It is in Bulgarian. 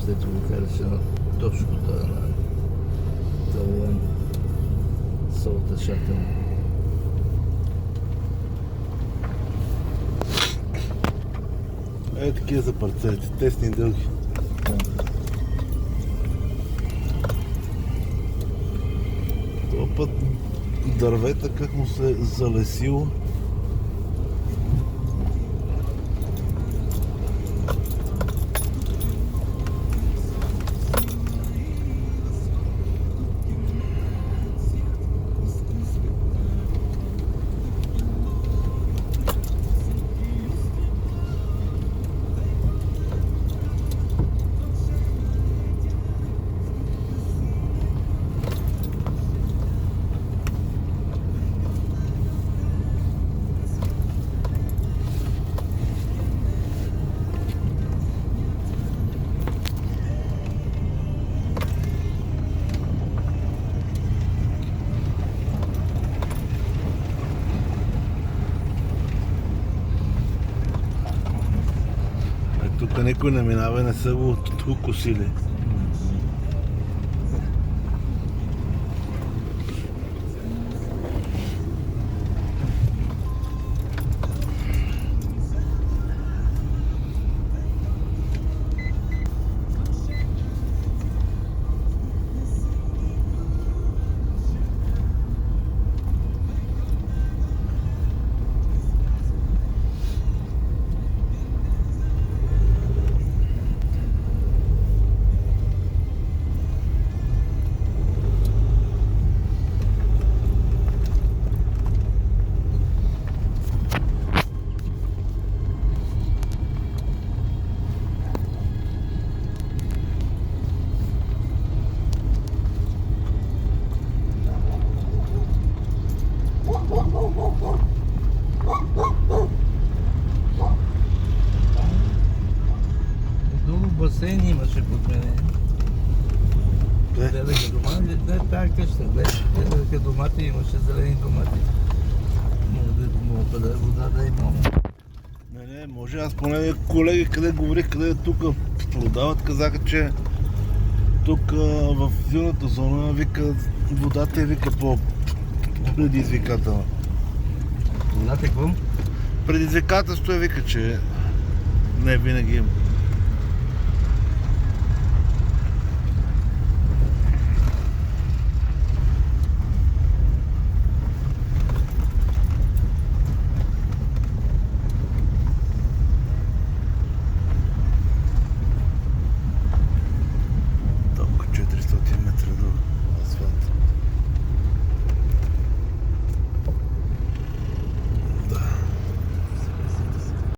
след го караше на точката на Талиан Солта Шатън. Такива за парцелите, тесни и дълги. Това път дървета как му се залесило. Тук никой не минава и не са го тук косили. Долу басейн имаше под мене. Гледаха домати, не тази къща, гледаха домати, имаше зелени домати. Мога да вода да има. Не, може. Аз поне колеги, къде говорих, къде е тук продават, казаха, че тук в зилната зона вика, водата е вика по-предизвикателна. Водата какво? Предизвикателство е вика, че не винаги има.